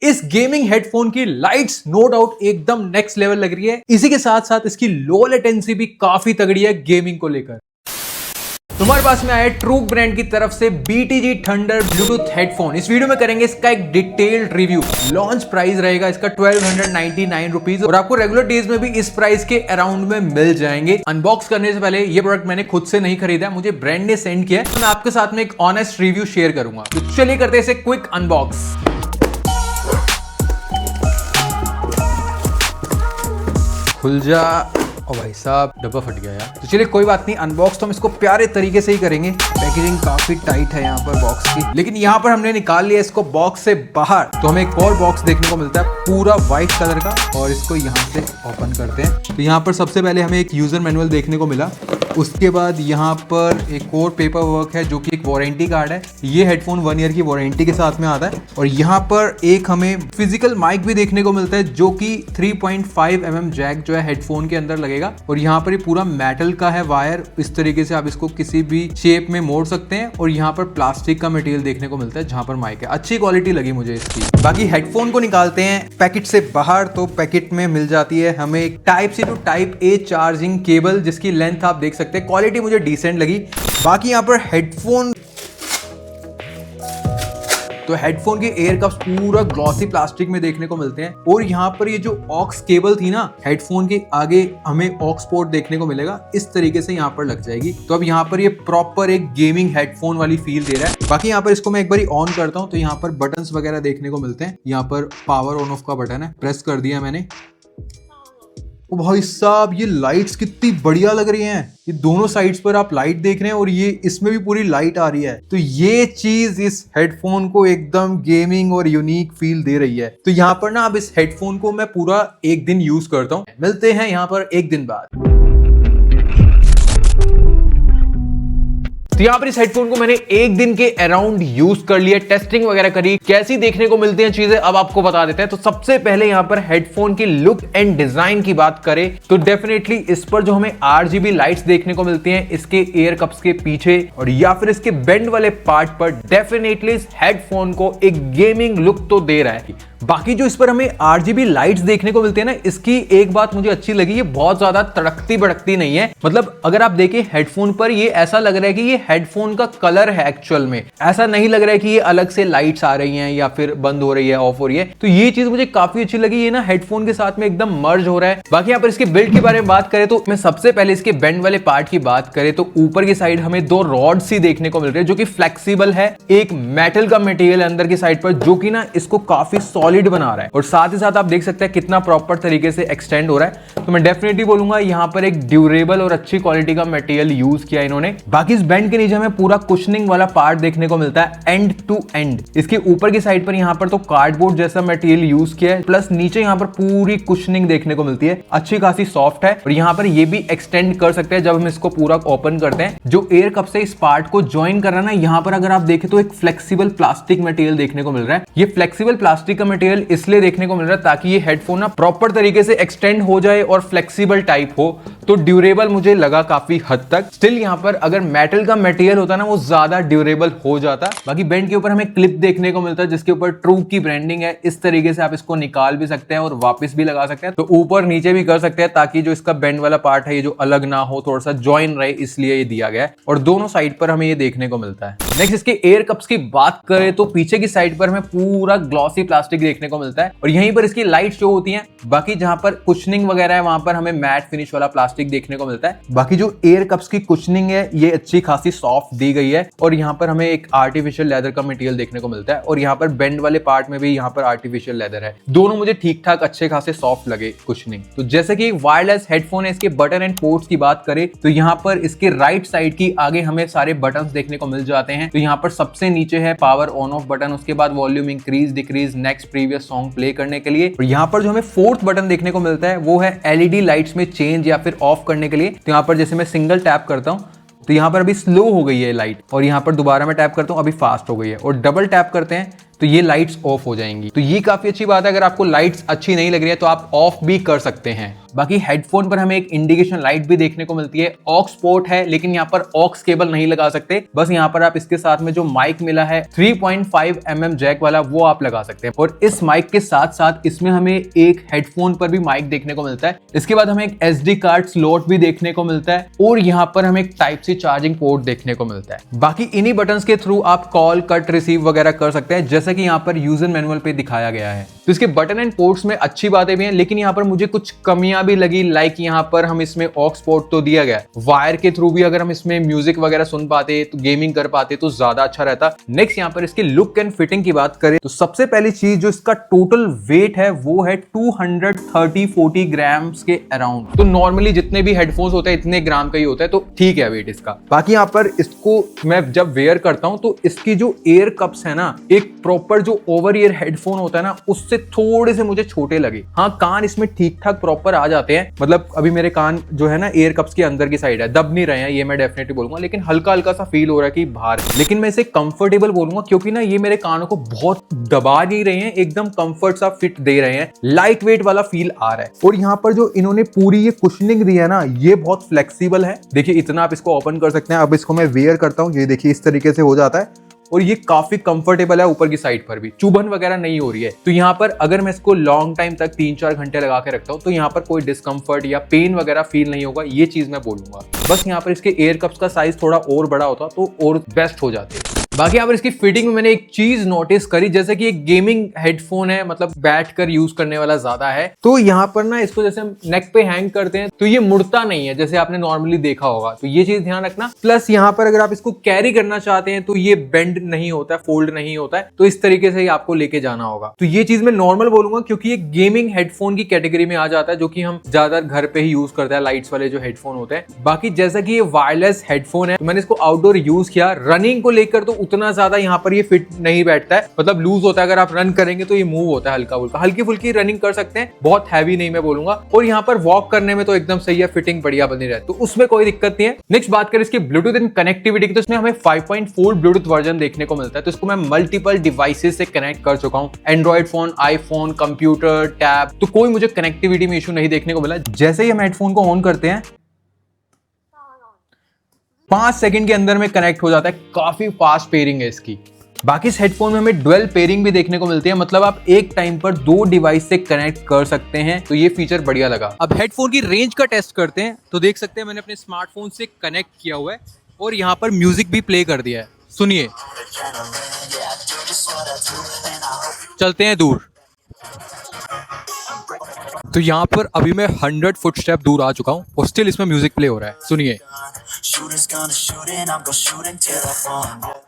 इस gaming headphone की lights no doubt एकदम नेक्स्ट लेवल लग रही है। इसी के साथ साथ इसकी लो लेटेंसी भी काफी तगड़ी है गेमिंग को लेकर। तुम्हारे पास में आया ट्रूक ब्रांड की तरफ से BTG थंडर ब्लूटूथ हेडफोन। इस वीडियो में करेंगे इसका एक डिटेल्ड रिव्यू। लॉन्च प्राइस रहेगा इसका 1299 रुपीज और आपको रेगुलर डेज में भी इस प्राइस के अराउंड में मिल जाएंगे। अनबॉक्स करने से पहले ये प्रोडक्ट मैंने खुद से नहीं खरीदा, मुझे ब्रांड ने सेंड किया है। मैं आपके साथ में एक ऑनेस्ट रिव्यू शेयर करूंगा। तो चलिए करते हैं इसे क्विक अनबॉक्स। खुल जा। ओ भाई साहब, डब्बा फट गया यार। तो चलिए कोई बात नहीं, अनबॉक्स तो हम इसको प्यारे तरीके से ही करेंगे। पैकेजिंग काफी टाइट है यहाँ पर बॉक्स की, लेकिन यहाँ पर हमने निकाल लिया इसको बॉक्स से बाहर। तो हमें एक और बॉक्स देखने को मिलता है पूरा व्हाइट कलर का, और इसको यहाँ से ओपन करते हैं। तो यहाँ पर सबसे पहले हमें एक यूजर मैनुअल देखने को मिला। उसके बाद यहाँ पर एक और पेपर वर्क है जो कि एक वारंटी कार्ड है। ये हेडफोन 1 ईयर की वारंटी के साथ में आता है। और यहाँ पर एक हमें फिजिकल माइक भी देखने को मिलता है जो कि 3.5 mm जैक जो है हेडफोन के अंदर लगेगा। और यहाँ पर ये पूरा मेटल का है वायर, इस तरीके से आप इसको किसी भी शेप में मोड़ सकते हैं। और यहाँ पर प्लास्टिक का मटेरियल देखने को मिलता है जहाँ पर माइक है। अच्छी क्वालिटी लगी मुझे इसकी। बाकी हेडफोन को निकालते हैं पैकेट से बाहर। तो पैकेट में मिल जाती है हमें एक Type-C to Type-A charging cable, जिसकी लेंथ आप देख सकते हैं। क्वालिटी मुझे डिसेंट लगी। बाकी यहाँ पर हेडफोन, तो हेडफोन के एयर कप्स पूरा ग्लॉसी प्लास्टिक में देखने को मिलते हैं। और यहाँ पर ये जो ऑक्स केबल थी ना, हेडफोन के आगे हमें ऑक्स पोर्ट देखने को मिलेगा, इस तरीके से यहाँ पर लग जाएगी। तो अब यहाँ पर ये प्रॉपर एक गेमिंग हेडफोन वाली फील दे रहा है। बाकी यहाँ पर इसको मैं एक बार ऑन करता हूँ तो यहाँ पर बटन्स वगैरह देखने को मिलते हैं। यहाँ पर पावर ऑन ऑफ का बटन है, प्रेस कर दिया मैंने। ओ भाई साहब, ये लाइट्स कितनी बढ़िया लग रही हैं। ये दोनों साइड्स पर आप लाइट देख रहे हैं और ये इसमें भी पूरी लाइट आ रही है। तो ये चीज इस हेडफोन को एकदम गेमिंग और यूनिक फील दे रही है। तो यहाँ पर ना अब इस हेडफोन को मैं पूरा एक दिन यूज करता हूँ। मिलते हैं यहाँ पर एक दिन बाद। तो यहाँ पर इस हेडफोन को मैंने एक दिन के अराउंड यूज कर लिया, टेस्टिंग वगैरह करी। कैसी देखने को मिलती हैं चीजें अब आपको बता देते हैं। तो सबसे पहले यहाँ पर हेडफोन की लुक एंड डिजाइन की बात करें तो डेफिनेटली इस पर जो हमें RGB लाइट्स देखने को मिलती हैं इसके एयर कप्स के पीछे और या फिर इसके बेंड वाले पार्ट पर, डेफिनेटली इस हेडफोन को एक गेमिंग लुक तो दे रहा है। बाकी जो इस पर हमें RGB लाइट्स देखने को मिलती है ना, इसकी एक बात मुझे अच्छी लगी, ये बहुत ज्यादा तड़कती भड़कती नहीं है। मतलब अगर आप देखें हेडफोन पर, ये ऐसा लग रहा है कि ये हेडफोन का कलर है एक्चुअल में। ऐसा नहीं लग रहा है कि ये अलग से लाइट्स आ रही हैं या फिर बंद हो रही है, ऑफ हो रही है। तो ये चीज मुझे काफी अच्छी लगी। ये ना हेडफोन के साथ में एकदम मर्ज हो रहा है। बाकी यहाँ पर इसके बिल्ड के बारे में बात करें तो मैं सबसे पहले इसके बेंड वाले पार्ट की बात करें तो ऊपर की साइड हमें 2 रॉड सी देखने को मिल रही है जो कि फ्लेक्सिबल है। एक मेटल का मटेरियल अंदर की साइड पर जो कि ना इसको काफी सॉलिड बना रहा है। और साथ ही साथ आप देख सकते हैं कितना प्रॉपर तरीके से एक्सटेंड हो रहा है। तो मैं डेफिनेटली बोलूंगा यहाँ पर एक ड्यूरेबल और अच्छी क्वालिटी का मटेरियल यूज किया इन्होंने। बाकी इस बेंड के नीचे हमें पूरा कुशनिंग वाला पार्ट देखने को मिलता है एंड टू एंड। इसके ऊपर की साइड पर यहाँ पर तो कार्डबोर्ड जैसा मटेरियल यूज किया है, प्लस नीचे यहाँ पर पूरी कुशनिंग देखने को मिलती है, अच्छी खासी सॉफ्ट है। और यहाँ पर ये भी एक्सटेंड कर सकते हैं जब हम इसको पूरा ओपन करते हैं। जो एयर कप से इस पार्ट को ज्वाइन कर रहा है ना, यहाँ पर अगर आप देखें तो एक फ्लेक्सिबल प्लास्टिक मटेरियल देखने को मिल रहा है। ये फ्लेक्सिबल प्लास्टिक का मटेरियल इसलिए देखने को मिल रहा है ताकि ये हेडफोन ना प्रॉपर तरीके से एक्सटेंड हो जाए और फ्लेक्सिबल टाइप हो। तो ड्यूरेबल मुझे लगा काफी हद तक। स्टिल यहाँ पर अगर मेटल का मटेरियल होता ना, वो ज्यादा ड्यूरेबल हो जाता। बाकी बेंड के ऊपर हमें क्लिप देखने को मिलता है जिसके ऊपर ट्रूक की ब्रांडिंग है। इस तरीके से आप इसको निकाल भी सकते हैं और वापस भी लगा सकते हैं। तो ऊपर नीचे भी कर सकते हैं ताकि जो इसका बेंड वाला पार्ट है ये जो अलग ना हो, थोड़ा सा ज्वाइन रहे, इसलिए ये दिया गया है। और दोनों साइड पर हमें ये देखने को मिलता है। नेक्स्ट इसके एयर कप्स की बात करें तो पीछे की साइड पर हमें पूरा ग्लॉसी प्लास्टिक देखने को मिलता है और यहीं पर इसकी लाइट शो होती हैं। बाकी जहां पर कुशनिंग वगैरह है वहां पर हमें मैट फिनिश वाला प्लास्टिक देखने को मिलता है। बाकी जो एयर कप्स की कुशनिंग है ये अच्छी खासी सॉफ्ट दी गई है और यहाँ पर हमें एक आर्टिफिशियल लेदर का मटेरियल देखने को मिलता है। और यहाँ पर बेंड वाले पार्ट में भी यहाँ पर आर्टिफिशियल लेदर है। दोनों मुझे ठीक ठाक अच्छे खासे सॉफ्ट लगे कुशनिंग। तो जैसे कि वायरलेस हेडफोन है, इसके बटन एंड पोर्ट्स की बात करें तो यहाँ पर इसके राइट साइड की आगे हमें सारे बटन देखने को मिल जाते हैं। तो यहाँ पर सबसे नीचे है पावर ऑन ऑफ बटन, उसके बाद volume increase decrease, next previous song play करने के लिए। और यहाँ पर जो हमें 4th बटन देखने को मिलता है वो है LED लाइट्स में चेंज या फिर ऑफ करने के लिए। तो यहाँ पर जैसे मैं सिंगल टैप करता हूँ तो यहाँ पर अभी स्लो हो गई है लाइट और यहाँ पर दोबारा मैं टैप करता हूँ अभी फास्ट हो गई है। और डबल टैप करते हैं तो ये लाइट्स ऑफ हो जाएंगी। तो ये काफी अच्छी बात है। अगर आपको लाइट्स अच्छी नहीं लग रही है तो आप ऑफ भी कर सकते हैं। बाकी हेडफोन पर हमें एक इंडिकेशन लाइट भी देखने को मिलती है। ऑक्स पोर्ट है, लेकिन यहाँ पर ऑक्स केबल नहीं लगा सकते। बस यहाँ पर आप इसके साथ में जो माइक मिला है 3.5 mm जैक वाला, वो आप लगा सकते हैं। और इस माइक के साथ साथ इसमें हमें एक हेडफोन पर भी माइक देखने को मिलता है। इसके बाद हमें एक SD कार्ड स्लॉट भी देखने को मिलता है और यहाँ पर हमें एक टाइप सी चार्जिंग पोर्ट देखने को मिलता है। बाकी इन्हीं बटन्स के थ्रू आप कॉल, कट, रिसीव वगैरह कर सकते हैं, जैसा कि यहाँ पर यूजर मैनुअल पे दिखाया गया है। तो इसके बटन एंड पोर्ट्स में अच्छी बातें भी हैं, लेकिन यहाँ पर मुझे कुछ कमियां भी लगी। लाइक यहाँ पर हम इसमें ऑक्स पोर्ट तो दिया गया, वायर के थ्रू भी अगर हम इसमें म्यूजिक वगैरह सुन पाते तो गेमिंग कर पाते तो ज्यादा अच्छा रहता। नेक्स्ट यहाँ पर इसकी लुक एंड फिटिंग की बात करें तो सबसे पहली चीज जो इसका टोटल वेट है वो है 230-40 ग्राम्स के अराउंड। तो नॉर्मली जितने भी हेडफोन्स होते हैं इतने ग्राम का ही होता है, तो ठीक है वेट इसका। बाकी यहाँ पर इसको मैं जब वेयर करता हूं तो इसकी जो एयर कप्स है ना, एक प्रॉपर जो ओवर ईयर हेडफोन होता है ना, उससे थोड़े से मुझे छोटे लगे। हाँ, कान इसमें ठीक ठाक प्रॉपर आ जाते हैं। मतलब अभी मेरे कान जो है ना एयर कप्स के अंदर की साइड है, दब नहीं रहे हैं, ये मैं डेफिनेटली बोलूंगा, लेकिन हल्का हल्का सा फील हो रहा है कि बाहर। लेकिन मैं इसे कंफर्टेबल बोलूंगा क्योंकि ना ये मेरे कानों को बहुत दबा नहीं रहे हैं, एकदम कंफर्ट सा फिट दे रहे हैं, लाइट वेट वाला फील आ रहा है। और यहाँ पर जो इन्होंने पूरी ये कुशनिंग दी है ना, ये बहुत फ्लेक्सिबल है। देखिए इतना आप इसको ओपन कर सकते हैं। अब इसको मैं वेयर करता हूँ, ये देखिए इस तरीके से हो जाता है और ये काफी कंफर्टेबल है। ऊपर की साइड पर भी चुभन वगैरह नहीं हो रही है। तो यहाँ पर अगर मैं इसको लॉन्ग टाइम तक 3-4 घंटे लगा के रखता हूँ तो यहाँ पर कोई डिस्कंफर्ट या पेन वगैरह फील नहीं होगा, ये चीज मैं बोलूंगा। बस यहाँ पर इसके एयर कप्स का साइज थोड़ा और बड़ा होता तो और बेस्ट हो जाते। बाकी यहाँ पर इसकी फिटिंग में मैंने एक चीज नोटिस करी, जैसे कि एक गेमिंग हेडफोन है, मतलब बैठकर यूज करने वाला ज्यादा है, तो यहाँ पर ना इसको जैसे हम नेक पे हैंग करते हैं तो ये मुड़ता नहीं है जैसे आपने नॉर्मली देखा होगा। तो ये चीज ध्यान रखना। प्लस यहाँ पर अगर आप इसको कैरी करना चाहते हैं तो ये बेंड नहीं होता है, फोल्ड नहीं होता है, तो इस तरीके से ही आपको लेके जाना होगा। तो ये चीज मैं नॉर्मल बोलूंगा क्योंकि ये गेमिंग हेडफोन की कैटेगरी में आ जाता है, जो कि हम ज्यादा घर पे ही यूज करते हैं, लाइट्स वाले जो हेडफोन होते हैं। बाकी जैसा कि ये वायरलेस हेडफोन है, तो मैंने इसको आउटडोर यूज किया। रनिंग को लेकर तो उतना ज्यादा यहाँ पर ये फिट नहीं बैठता है, मतलब लूज होता है। अगर आप रन करेंगे तो ये मूव होता है हल्का फुल्का, हल्की फुल्की रनिंग कर सकते हैं, बहुत हैवी नहीं मैं बोलूंगा। और यहाँ पर वॉक करने में तो एकदम सही है, फिटिंग बढ़िया बनी रहती है, तो उसमें कोई दिक्कत नहीं है। नेक्स्ट बात करें इसकी ब्लूटूथ एंड कनेक्टिविटी की, तो इसमें हमें 5.4 ब्लूटूथ वर्जन देखने को मिलता है। तो इसको मैं मल्टीपल डिवाइसेस से कनेक्ट कर चुका हूँ, Android phone, iPhone, computer, tab, तो कोई मुझे कनेक्टिविटी में इशू नहीं देखने को मिला। जैसे ही हम हेडफोन को ऑन करते हैं 5 सेकंड के अंदर में कनेक्ट हो जाता है, काफी फास्ट पेयरिंग है इसकी। बाकी इस हेडफोन में हमें डुअल पेयरिंग भी देखने को मिलती है, मतलब आप एक टाइम पर 2 डिवाइस से कनेक्ट कर सकते हैं, तो ये फीचर बढ़िया लगा। अब हेडफोन की रेंज का टेस्ट करते हैं। तो देख सकते हैं मैंने अपने स्मार्टफोन से कनेक्ट किया हुआ है और यहाँ पर म्यूजिक भी प्ले कर दिया है, सुनिए। चलते हैं दूर, तो यहाँ पर अभी मैं 100 फुटस्टेप दूर आ चुका हूँ और स्टिल इसमें म्यूजिक प्ले हो रहा है, सुनिए।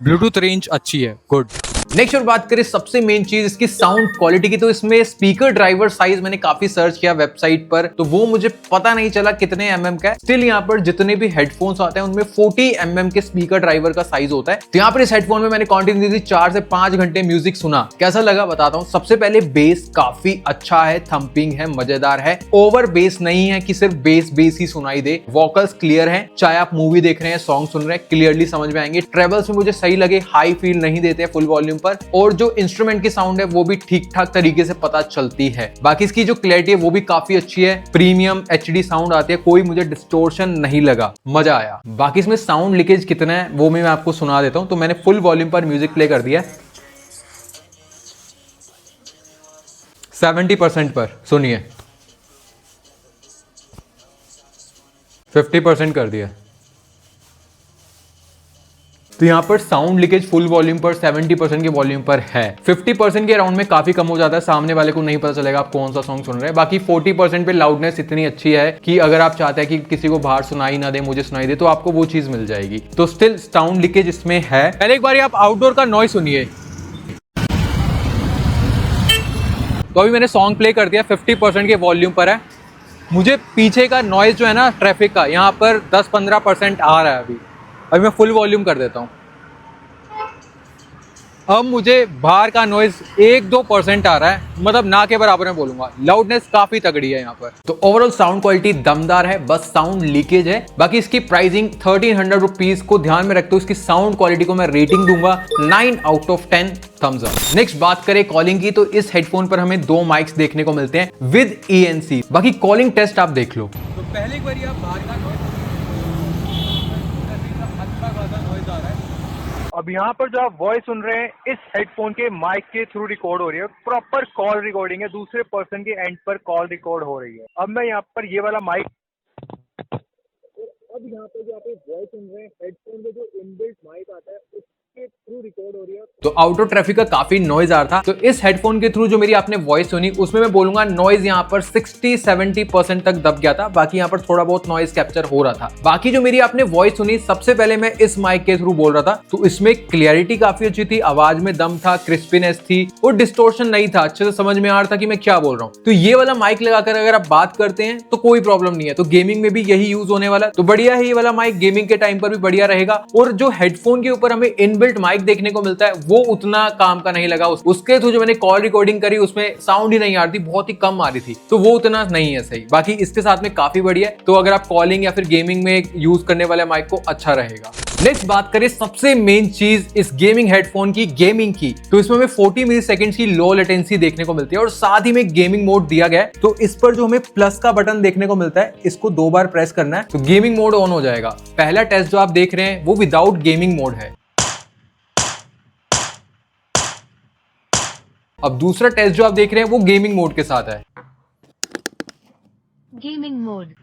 ब्लूटूथ रेंज अच्छी है, गुड। नेक्स्ट और बात करें सबसे मेन चीज इसकी साउंड क्वालिटी की, तो इसमें स्पीकर ड्राइवर साइज मैंने काफी सर्च किया वेबसाइट पर, तो वो मुझे पता नहीं चला कितने mm का है। स्टिल यहाँ पर जितने भी हेडफोन्स आते हैं उनमें 40 mm के स्पीकर ड्राइवर का साइज होता है। तो यहाँ पर इस हेडफोन में मैंने कंटिन्यूअसली 4 से 5 घंटे म्यूजिक सुना। कैसा लगा बताता हूँ। सबसे पहले बेस काफी अच्छा है, थंपिंग है, मजेदार है, ओवर बेस नहीं है कि सिर्फ बेस ही सुनाई दे। वोकल्स क्लियर है, चाहे आप मूवी देख रहे हैं, सॉन्ग सुन रहे हैं, क्लियरली समझ में आएंगे। ट्रेवल्स में मुझे सही लगे, हाई फील नहीं देते फुल वॉल्यूम पर, और जो इंस्ट्रूमेंट की साउंड है वो भी ठीक ठाक तरीके से पता चलती है। बाकी इसकी जो क्लैरिटी है वो भी काफी अच्छी है, प्रीमियम HD साउंड आती है, कोई मुझे डिस्टोर्शन नहीं लगा, मजा आया। बाकी इसमें साउंड लीकेज कितना है वो मैं आपको सुना देता हूं। तो मैंने फुल वॉल्यूम पर म्यूजिक प्ले कर दिया 70% पर, सुनिए। 50% कर दिया। तो यहाँ पर साउंड लीकेज फुल वॉल्यूम पर 70% के वॉल्यूम पर है। 50% के अराउंड में काफी कम हो जाता है, सामने वाले को नहीं पता चलेगा आप कौन सा सॉन्ग सुन रहे हैं। बाकी 40% पे लाउडनेस इतनी अच्छी है कि अगर आप चाहते हैं कि किसी को बाहर सुनाई ना दे, मुझे सुनाई दे, तो आपको वो चीज मिल जाएगी। तो स्टिल साउंड लीकेज इसमें है। पहले एक बार आप आउटडोर का नॉइज सुनिए। तो अभी मैंने सॉन्ग प्ले कर दिया, 50% के वॉल्यूम पर है। मुझे पीछे का नॉइज जो है ना ट्रैफिक का, यहाँ पर 10-15% आ रहा है। अभी मैं फुल वॉल्यूम कर देता हूँ। अब मुझे बाहर का नॉइज 1-2% आ रहा है, मतलब ना के बराबर में बोलूंगा। लाउडनेस काफी तगड़ी है यहाँ पर। तो ओवरऑल साउंड क्वालिटी दमदार है, बस साउंड लीकेज है। बाकी इसकी प्राइसिंग 1300 रुपीज को ध्यान में रखते हुए इसकी साउंड क्वालिटी को मैं रेटिंग दूंगा 9/10 थम्स अप। नेक्स्ट बात करें कॉलिंग की, तो इस हेडफोन पर हमें 2 माइक्स देखने को मिलते हैं विद ENC। बाकी कॉलिंग टेस्ट आप देख लो। तो पहले एक बार आप बाहर का अब यहाँ पर जो आप वॉइस सुन रहे हैं इस हेडफोन के माइक के थ्रू रिकॉर्ड हो रही है, प्रॉपर कॉल रिकॉर्डिंग है, दूसरे पर्सन के एंड पर कॉल रिकॉर्ड हो रही है। अब मैं यहाँ पर ये वाला माइक, अब यहाँ पे जो आप वॉइस सुन रहे हैं हेडफोन में जो इनबिल्ट माइक आता है उसके थ्रू रिकॉर्ड हो रही है। तो आउटडोर ट्रैफिक का काफी नॉइज आ रहा था, तो इस हेडफोन के थ्रू जो मेरी आपने वॉइस सुनी उसमें मैं बोलूंगा नॉइज यहाँ पर 60-70% तक दब गया था। बाकी यहाँ पर थोड़ा बहुत नॉइज कैप्चर हो रहा था। बाकी जो मेरी आपने वॉइस सुनी, सबसे पहले मैं इस माइक के थ्रू बोल रहा था, तो इसमें क्लियरिटी काफी अच्छी थी, आवाज में दम था, क्रिस्पीनेस थी और डिस्टोर्शन नहीं था, अच्छे से समझ में आ रहा था कि मैं क्या बोल रहा हूँ। तो ये वाला माइक लगाकर अगर आप बात करते हैं तो कोई प्रॉब्लम नहीं है। तो गेमिंग में भी यही यूज होने वाला, तो बढ़िया है ये वाला माइक, गेमिंग के टाइम पर भी बढ़िया रहेगा। और जो हेडफोन के ऊपर हमें इनबिल्ट माइक देखने को मिलता है वो उतना काम का नहीं लगा। उसके थ्रू जो मैंने कॉल रिकॉर्डिंग करी उसमें साउंड ही नहीं आ रही थी, बहुत ही कम आ रही थी, तो वो उतना नहीं है सही। बाकी इसके साथ में काफी बढ़िया है, तो अगर आप कॉलिंग या फिर गेमिंग में यूज करने वाले माइक को अच्छा रहेगा। नेक्स्ट बात करें सबसे मेन चीज इस गेमिंग हेडफोन की, गेमिंग की, तो इसमें हमें 40 मिली सेकेंड की लो लेटेंसी देखने को मिलती है और साथ ही में गेमिंग मोड दिया गया है। तो इस पर जो हमें प्लस का बटन देखने को मिलता है, इसको 2 बार प्रेस करना है तो गेमिंग मोड ऑन हो जाएगा। पहला टेस्ट जो आप देख रहे हैं वो विदाउट गेमिंग मोड है। अब दूसरा टेस्ट जो आप देख रहे हैं वो गेमिंग मोड के साथ है। Gaming mode.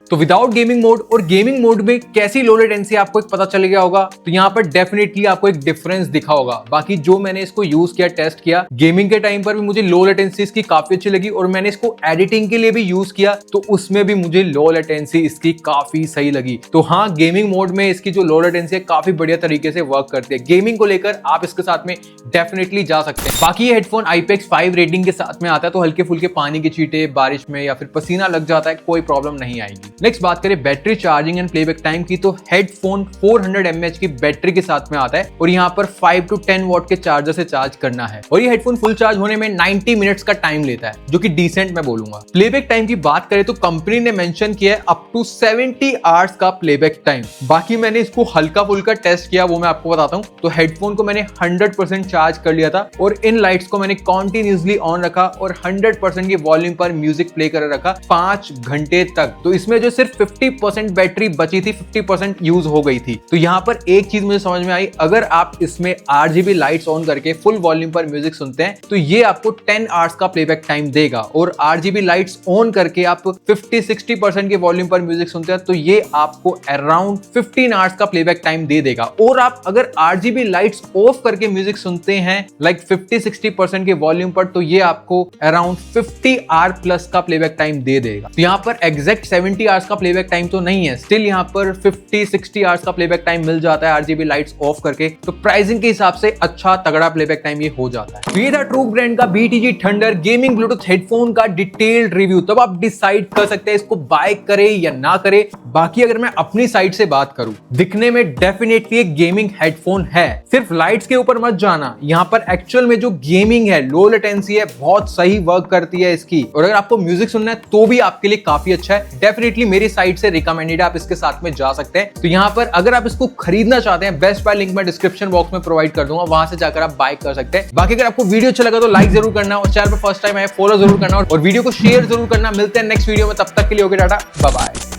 तो विदाउट गेमिंग मोड और गेमिंग मोड में कैसी लो लेटेंसी आपको एक पता चल गया होगा, तो यहाँ पर डेफिनेटली आपको एक डिफरेंस दिखा होगा। बाकी जो मैंने इसको यूज किया, टेस्ट किया, गेमिंग के टाइम पर भी मुझे लो लेटेंसी इसकी काफी अच्छी लगी और मैंने इसको एडिटिंग के लिए भी यूज किया तो उसमें भी मुझे लो लेटेंसी इसकी काफी सही लगी। तो हाँ, गेमिंग मोड में इसकी जो लो लेटेंसी है काफी बढ़िया तरीके से वर्क करती है। गेमिंग को लेकर आप इसके साथ में डेफिनेटली जा सकते हैं। बाकी ये हेडफोन IPX5 रेटिंग के साथ में आता है, तो हल्के फुल्के पानी के छींटे, बारिश में या फिर पसीना लग जाता है, कोई प्रॉब्लम नहीं आएगी। नेक्स्ट बात करें battery charging and playback time की, तो हेडफोन 400 mAh की बैटरी के साथ में आता है और यहाँ पर 5 to 10 वॉट के चार्जर से चार्ज करना है और ये हेडफोन फुल चार्ज होने में 90 मिनट्स का टाइम लेता है, जो कि डिसेंट मैं बोलूंगा। प्लेबैक टाइम की बात करें तो कंपनी ने मेंशन किया है अप टू 70 आवर्स का प्लेबैक टाइम। बाकी मैंने इसको हल्का फुल्का टेस्ट किया, वो मैं आपको बताता हूँ। तो हेडफोन को मैंने 100% चार्ज कर लिया था और इन लाइट्स को मैंने कॉन्टिन्यूसली ऑन रखा और 100% की वॉल्यूम पर म्यूजिक प्ले कर रखा 5 घंटे तक। तो इसमें जो सिर्फ 50% बैटरी बची थी, 50% यूज हो गई थी। तो यहाँ पर एक चीज मुझे समझ में आई, अगर आप इसमें RGB लाइट्स ऑन करके फुल वॉल्यूम पर म्यूजिक सुनते हैं तो ये आपको 10 आवर्स का प्लेबैक टाइम देगा और RGB लाइट्स ऑन करके आप 50-60% के वॉल्यूम पर म्यूजिक सुनते हैं तो ये आपको अराउंड 15 आवर्स का प्लेबैक टाइम दे देगा। और आप अगर RGB लाइट्स ऑफ करके म्यूजिक सुनते हैं लाइक 50-60% के वॉल्यूम पर तो ये आपको अराउंड 50 आवर प्लस का प्लेबैक टाइम दे देगा। तो यहाँ पर एग्जैक्ट 70 आवर्स का प्लेबैक टाइम तो नहीं है, स्टिल यहाँ पर 50-60 आवर्स का प्लेबैक टाइम मिल जाता है RGB लाइट्स ऑफ करके। तो प्राइसिंग के हिसाब से अच्छा तगड़ा प्लेबैक टाइम ये हो जाता है। तो ये था ट्रूक ब्रांड का BTG thunder gaming Bluetooth headphone का डिटेल्ड रिव्यू। तब आप डिसाइड कर सकते हैं इसको बाय करें या ना करें। बाकी अगर मैं अपनी साइड से बात करूं, दिखने में डेफिनेटली एक गेमिंग हेडफोन है, सिर्फ लाइट्स के ऊपर मत जाना। यहाँ पर एक्चुअल में जो गेमिंग है, लो लेटेंसी है, बहुत सही वर्क करती है इसकी। और अगर आपको म्यूजिक सुनना है तो भी आपके लिए काफी अच्छा है। डेफिनेटली मेरी साइड से रिकमेंडेड, आप इसके साथ में जा सकते हैं। तो यहाँ पर अगर आप इसको खरीदना चाहते हैं, बेस्ट बाय लिंक मैं डिस्क्रिप्शन बॉक्स में प्रोवाइड कर दूंगा, वहां से जाकर आप बाय कर सकते हैं। बाकी अगर आपको वीडियो अच्छा लगा तो लाइक जरूर करना और चैनल पर फर्स्ट टाइम आए फॉलो जरूर करना और वीडियो को शेयर जरूर करना। मिलते हैं नेक्स्ट वीडियो में, तब तक के लिए ओके टाटा, बाय बाय।